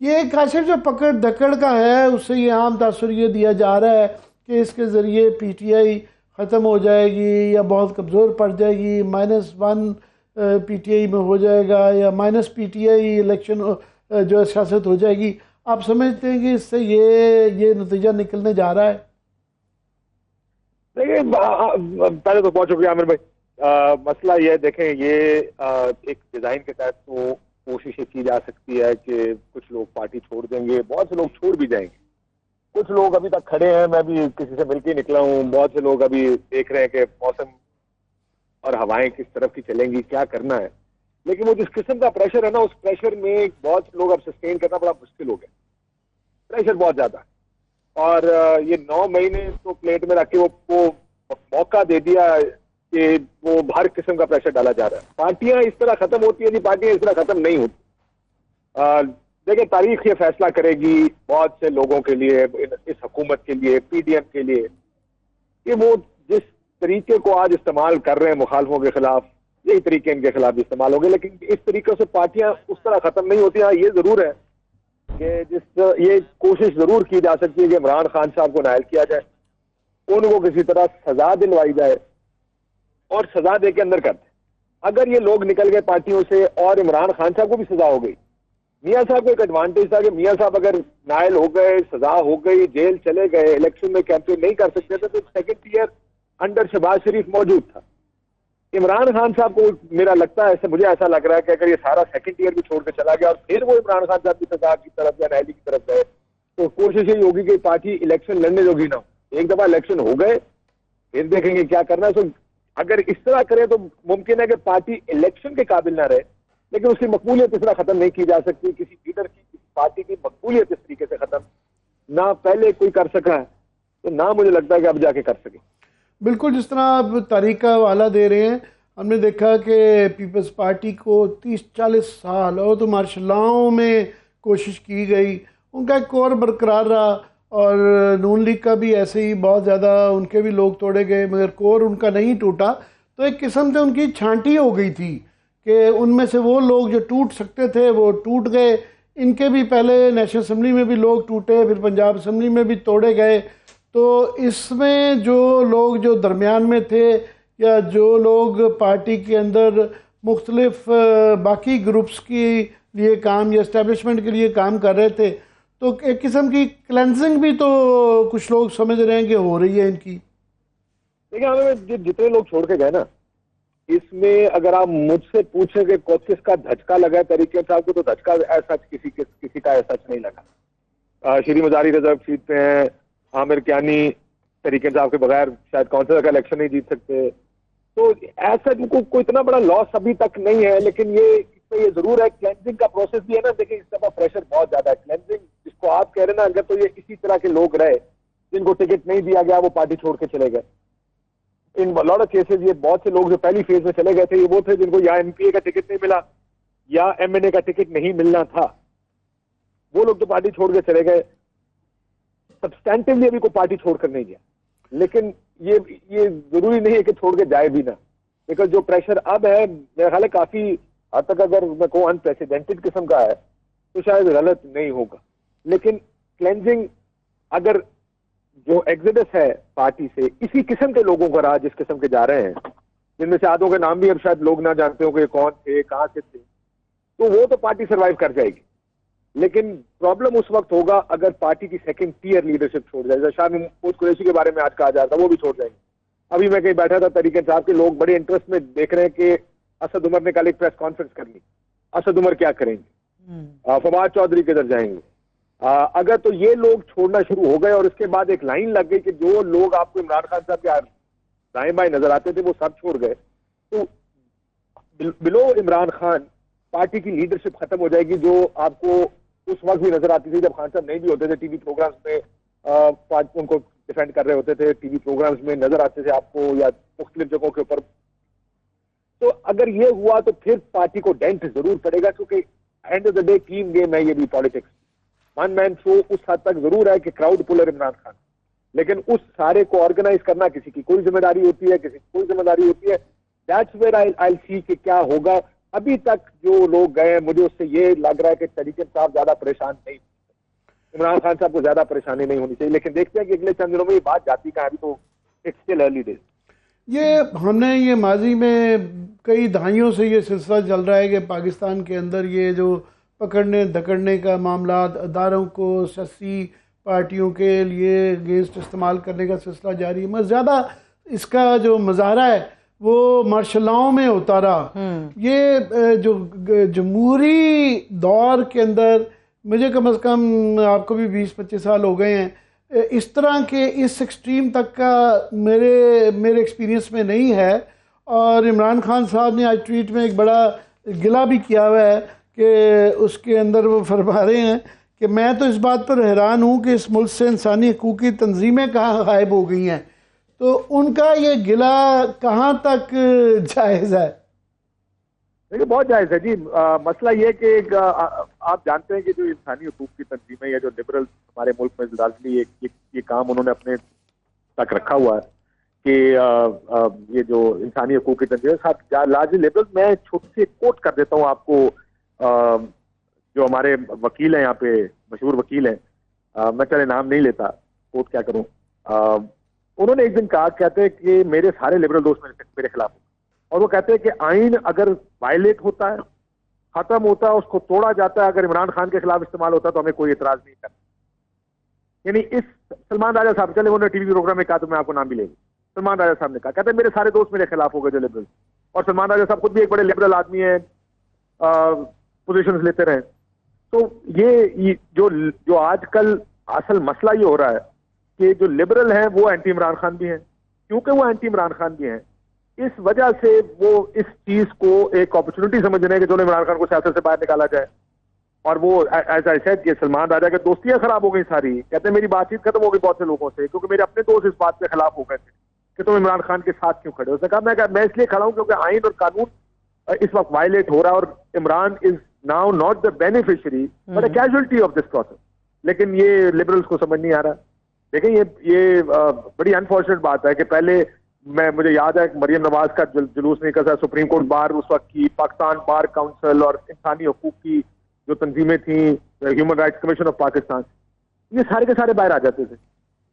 یہ کاشف جو پکڑ دھکڑ کا ہے اس سے یہ عام تاثر یہ دیا جا رہا ہے کہ اس کے ذریعے پی ٹی آئی ختم ہو جائے گی یا بہت کمزور پڑ جائے گی، -1 پی ٹی آئی میں ہو جائے گا، یا -پی ٹی آئی الیکشن جو ہے سیاست ہو جائے گی. آپ سمجھتے ہیں کہ اس سے یہ نتیجہ نکلنے جا رہا ہے؟ دیکھیں، پہلے تو بہت شکریہ عامر بھائی. مسئلہ یہ ہے، دیکھیں یہ ایک ڈیزائن کے تحت تو کوششیں کی جا سکتی ہے کہ کچھ لوگ پارٹی چھوڑ دیں گے، بہت سے لوگ چھوڑ بھی جائیں گے، کچھ لوگ ابھی تک کھڑے ہیں. میں بھی کسی سے مل کے نکلا ہوں، بہت سے لوگ ابھی دیکھ رہے ہیں کہ موسم اور ہوائیں کس طرف کی چلیں گی، کیا کرنا ہے. لیکن وہ جس قسم کا پریشر ہے نا، اس پریشر میں بہت سے لوگ اب سسٹین کرنا بڑا مشکل ہو گیا. پریشر بہت زیادہ ہے، اور یہ 9 مہینے تو پلیٹ میں رکھ کے وہ موقع دے دیا کہ وہ ہر قسم کا پریشر ڈالا جا رہا ہے. پارٹیاں اس طرح ختم ہوتی ہیں جی، پارٹیاں اس طرح ختم نہیں ہوتی. دیکھیں، تاریخ یہ فیصلہ کرے گی بہت سے لوگوں کے لیے، اس حکومت کے لیے، پی ڈی ایم کے لیے، کہ وہ جس طریقے کو آج استعمال کر رہے ہیں مخالفوں کے خلاف، یہی طریقے ان کے خلاف بھی استعمال ہوں گے. لیکن اس طریقے سے پارٹیاں اس طرح ختم نہیں ہوتی. ہاں، یہ ضرور ہے کہ یہ کوشش ضرور کی جا سکتی ہے کہ عمران خان صاحب کو نائل کیا جائے، ان کو کسی طرح سزا دلوائی جائے اور سزا دے کے اندر کر دیں. اگر یہ لوگ نکل گئے پارٹیوں سے اور عمران خان صاحب کو بھی سزا ہو گئی، میاں صاحب کو ایک ایڈوانٹیج تھا کہ میاں صاحب اگر نائل ہو گئے، سزا ہو گئی، جیل چلے گئے، الیکشن میں کیمپین نہیں کر سکتے تھے، تو سیکنڈ ٹیئر انڈر شہباز شریف موجود تھا. عمران خان صاحب کو میرا لگتا ہے، مجھے ایسا لگ رہا ہے کہ اگر یہ سارا سیکنڈ ٹیئر بھی چھوڑ کے چلا گیا اور پھر وہ عمران خان صاحب کی سزا کی طرف یا نیلی کی طرف گئے، تو کوشش یہی ہوگی کہ پارٹی الیکشن لڑنے جوگی نہ ہو. ایک دفعہ الیکشن ہو گئے پھر دیکھیں گے کیا کرنا ہے. تو اگر اس طرح کرے تو ممکن ہے کہ پارٹی الیکشن کے قابل نہ رہے، لیکن اس کی مقبولیت اس طرح ختم نہیں کی جا سکتی. کسی لیڈر کی، کسی پارٹی کی مقبولیت اس طریقے سے ختم نہ پہلے کوئی کر سکا ہے، تو نہ مجھے لگتا ہے کہ اب جا کے کر سکے. بالکل، جس طرح آپ تاریخ کا حوالہ دے رہے ہیں، ہم نے دیکھا کہ پیپلز پارٹی کو 30-40 سال اور تو مارشل لاؤں میں کوشش کی گئی، ان کا ایک کور برقرار رہا، اور نون لیگ کا بھی ایسے ہی بہت زیادہ ان کے بھی لوگ توڑے گئے، مگر کور ان کا نہیں ٹوٹا. تو ایک قسم سے ان کی چھانٹی ہو گئی تھی کہ ان میں سے وہ لوگ جو ٹوٹ سکتے تھے وہ ٹوٹ گئے. ان کے بھی پہلے نیشنل اسمبلی میں بھی لوگ ٹوٹے، پھر پنجاب اسمبلی میں بھی توڑے گئے. تو اس میں جو لوگ جو درمیان میں تھے یا جو لوگ پارٹی کے اندر مختلف باقی گروپس کے لیے کام یا اسٹیبلشمنٹ کے لیے کام کر رہے تھے، تو ایک قسم کی کلینزنگ بھی تو کچھ لوگ سمجھ رہے ہیں کہ ہو رہی ہے ان کی. دیکھیں، ہمیں جتنے لوگ چھوڑ کے گئے نا، اس میں اگر آپ مجھ سے پوچھیں کہ کس کا دھچکا لگا ہے طریقے صاحب کو، تو دھچکا ایسا کسی کا ایسا نہیں لگا. شری مزاری ریزرو سیٹ پہ ہیں، عامر کیانی طریقے صاحب کے بغیر شاید کونسلر کا الیکشن نہیں جیت سکتے. تو ایسا کوئی اتنا بڑا لاس ابھی تک نہیں ہے. لیکن یہ ضرور ہے، کلینزنگ کا پروسیس بھی ہے نا. دیکھیں، اس دفعہ پریشر بہت زیادہ ہے. کلینزنگ جس کو آپ کہہ رہے ہیں نا، اگر تو یہ اسی طرح کے لوگ رہے جن کو ٹکٹ نہیں دیا گیا، وہ پارٹی چھوڑ کے چلے گئے. ان لاٹ آف کیسز یہ بہت سے لوگ جو پہلی فیز میں چلے گئے تھے، یہ وہ تھے جن کو یا ایم پی اے کا ٹکٹ نہیں ملا یا ایم این اے کا ٹکٹ نہیں ملنا تھا. وہ لوگ تو پارٹی چھوڑ کے چلے گئے. سبسٹینٹیولی ابھی کوئی پارٹی چھوڑ کر نہیں گیا، لیکن یہ ضروری نہیں ہے کہ چھوڑ کے جائے بھی نہ. لیکن جو پریشر اب ہے، میرا خیال ہے کافی حد تک اگر میں کہوں انپریسیڈنٹڈ قسم کا ہے، تو شاید غلط نہیں ہوگا. لیکن کلینزنگ اگر جو ایگزیڈس ہے پارٹی سے اسی قسم کے لوگوں کا رہا جس قسم کے جا رہے ہیں، جن میں سے آدھوں کے نام بھی اب شاید لوگ نہ جانتے ہوں کہ کون تھے، کہاں سے تھے، تو وہ تو پارٹی سروائیو کر جائے گی. لیکن پرابلم اس وقت ہوگا اگر پارٹی کی سیکنڈ ٹیئر لیڈرشپ چھوڑ جائے. شاہ محمود قریشی کے بارے میں آج کہا جا رہا تھا، وہ بھی چھوڑ جائیں گے. ابھی میں کہیں بیٹھا تھا، طریقے صاحب کے لوگ بڑے انٹرسٹ میں دیکھ رہے ہیں کہ اسد عمر نے کل ایک پریس کانفرنس کرنی، اسد عمر کیا کریں گے، فواد چودھری کدھر جائیں گے. اگر تو یہ لوگ چھوڑنا شروع ہو گئے اور اس کے بعد ایک لائن لگ گئی کہ جو لوگ آپ کو عمران خان صاحب کے دائیں بائیں نظر آتے تھے وہ سب چھوڑ گئے، تو بلو عمران خان پارٹی کی لیڈرشپ ختم ہو جائے گی، جو آپ کو اس وقت بھی نظر آتی تھی جب خان صاحب نہیں بھی ہوتے تھے. ٹی وی پروگرامز میں ان کو ڈیفینڈ کر رہے ہوتے تھے، ٹی وی پروگرامز میں نظر آتے تھے آپ کو یا مختلف جگہوں کے اوپر. تو اگر یہ ہوا تو پھر پارٹی کو ڈینٹ ضرور پڑے گا، کیونکہ and of the day team game ہے یہ بھی پالیٹکس. ون مین شو اس حد تک ضرور ہے کہ کراؤڈ پولر عمران خان، لیکن اس سارے کو آرگنائز کرنا کسی کی کوئی ذمہ داری ہوتی ہے، کسی کی کوئی ذمہ داری ہوتی ہے. دیٹس ویئر آئی سی کہ کیا ہوگا. ابھی تک جو لوگ گئے مجھے اس سے یہ لگ رہا ہے کہ تحریک انصاف زیادہ پریشان نہیں، عمران خان صاحب کو زیادہ پریشانی نہیں ہونی چاہیے، لیکن دیکھتے ہیں کہ اگلے چند دنوں میں یہ بات جاتی کہاں، ابھی تو اٹس اسٹل ارلی ڈیز۔ یہ ہم نے یہ ماضی میں کئی دہائیوں سے یہ سلسلہ چل رہا ہے کہ پاکستان کے اندر یہ جو پکڑنے دھکڑنے کا معاملات، اداروں کو سیاسی پارٹیوں کے لیے اگینسٹ استعمال کرنے کا سلسلہ جاری ہے، مگر زیادہ اس کا جو مظاہرہ ہے وہ مارشل لاؤں میں ہوتا رہا۔ یہ جو جمہوری دور کے اندر مجھے کم از کم، آپ کو بھی 20-25 سال ہو گئے ہیں، اس طرح کے اس ایکسٹریم تک کا میرے ایکسپیرینس میں نہیں ہے۔ اور عمران خان صاحب نے آج ٹویٹ میں ایک بڑا گلہ بھی کیا ہوا ہے کہ اس کے اندر وہ فرما رہے ہیں کہ میں تو اس بات پر حیران ہوں کہ اس ملک سے انسانی حقوق کی تنظیمیں کہاں غائب ہو گئی ہیں۔ تو ان کا یہ گلہ کہاں تک جائز ہے؟ دیکھیے بہت جائز ہے جی۔ مسئلہ یہ کہ آپ جانتے ہیں کہ جو انسانی حقوق کی تنظیمیں یا جو لبرل ہمارے ملک میں لازمی یہ کام انہوں نے اپنے تک رکھا ہوا ہے کہ یہ جو انسانی حقوق کی تنظیمیں لازمی لبرل، میں چھوٹی سی کوٹ کر دیتا ہوں آپ کو، جو ہمارے وکیل ہیں یہاں پہ، مشہور وکیل ہیں، میں چلے نام نہیں لیتا، کوٹ کیا کروں، انہوں نے ایک دن کہا، کہتے ہیں کہ میرے سارے لبرل دوست میرے خلاف ہوں، اور وہ کہتے ہیں کہ آئین اگر وائلیٹ ہوتا ہے، ختم ہوتا ہے، اس کو توڑا جاتا ہے، اگر عمران خان کے خلاف استعمال ہوتا ہے تو ہمیں کوئی اعتراض نہیں کرتا۔ یعنی اس سلمان راجہ صاحب، چلے انہوں نے ٹی وی پروگرام میں کہا تو میں آپ کو نام بھی لے گا، سلمان راجہ صاحب نے کہا، کہتے ہیں میرے سارے دوست میرے خلاف ہو گئے جو لبرل، اور سلمان راجہ صاحب خود بھی ایک بڑے لبرل آدمی ہیں، پوزیشنز لیتے رہے۔ تو یہ جو آج کل اصل مسئلہ یہ ہو رہا ہے کہ جو لبرل ہیں وہ اینٹی عمران خان بھی ہیں، کیونکہ وہ اینٹی عمران خان بھی ہیں، اس وجہ سے وہ اس چیز کو ایک اپرچونٹی سمجھ رہے ہیں کہ چلو عمران خان کو سیاست سے باہر نکالا جائے۔ اور وہ ایز آئی سیڈ کہ سلمان راجہ کی دوستیاں خراب ہو گئی ساری، کہتے ہیں میری بات چیت ختم ہو گئی بہت سے لوگوں سے، کیونکہ میرے اپنے دوست اس بات کے خلاف ہو گئے تھے کہ تم عمران خان کے ساتھ کیوں کھڑے ہو۔ اس نے کہا میں اس لیے کھڑا ہوں کیونکہ آئین اور قانون اس وقت وائلیٹ ہو رہا ہے، اور Imran is now not the beneficiary but a casualty of this process. لیکن یہ لبرلس کو سمجھ نہیں آ رہا۔ دیکھیں یہ بڑی انفارچونیٹ بات ہے کہ پہلے مجھے یاد ہے کہ مریم نواز کا جلوس نہیں کرتا، سپریم کورٹ بار اس وقت کی، پاکستان بار کاؤنسل اور انسانی حقوق کی جو تنظیمیں تھیں، human rights commission of Pakistan, یہ سارے کے سارے باہر آ جاتے تھے،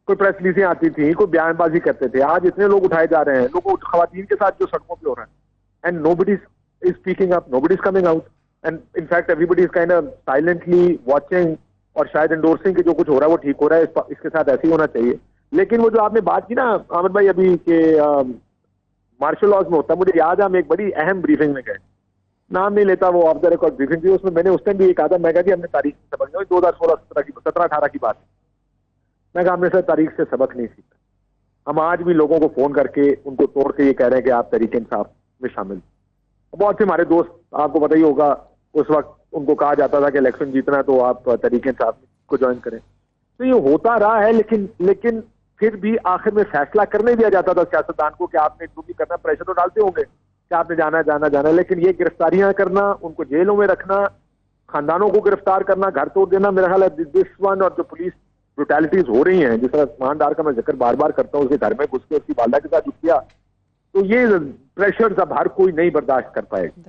کوئی پریس ریلیزیں آتی تھیں، کوئی بیان بازی کرتے تھے۔ آج اتنے لوگ اٹھائے جا رہے ہیں، لوگوں خواتین کے ساتھ جو سڑکوں پہ ہو رہا ہے، and nobody is speaking up, nobody is coming out, and in fact everybody is kind of silently watching اور شاید انڈورسنگ کہ جو کچھ ہو رہا ہے وہ ٹھیک ہو رہا ہے، اس کے ساتھ ایسے ہی ہونا چاہیے۔ لیکن وہ جو آپ نے بات کی نا احمد بھائی ابھی کہ مارشل لاز میں ہوتا ہے، مجھے یاد ہے ہم ایک بڑی اہم بریفنگ میں گئے، نام نہیں لیتا، وہ آف دا ریکارڈ بریفنگ تھی، اس میں میں نے اس ٹائم بھی یہ کہا تھا، میں کہا کہ ہم نے تاریخ سے سبق نہیں، 2016-17 کی بات ہے، میں کہا ہم نے سر تاریخ سے سبق نہیں سیکھا۔ ہم آج بھی لوگوں کو فون کر کے ان کو توڑ کے یہ کہہ رہے ہیں کہ آپ تحریک انصاف میں شامل۔ بہت سے ہمارے دوست، آپ کو پتہ ہی ہوگا، اس وقت ان کو کہا جاتا تھا کہ الیکشن جیتنا ہے تو آپ تحریک انصاف کو جوائن کریں۔ تو یہ ہوتا رہا ہے، لیکن پھر بھی آخر میں فیصلہ کرنے دیا جاتا تھا سیاستدان کو کہ آپ نے جو بھی کرنا، پریشر تو ڈالتے ہوں گے کہ آپ نے جانا، لیکن یہ گرفتاریاں کرنا، ان کو جیلوں میں رکھنا، خاندانوں کو گرفتار کرنا، گھر توڑ دینا، میرا خیال ہے دس ون، اور جو پولیس بروٹیلٹیز ہو رہی ہیں، جس طرح عثمان ڈار کا میں ذکر بار بار کرتا ہوں، اس کے گھر میں گھس کے اس کی والدہ کے ساتھ جو کیا، تو یہ پریشرز اب ہر کوئی نہیں برداشت کر پائے گا۔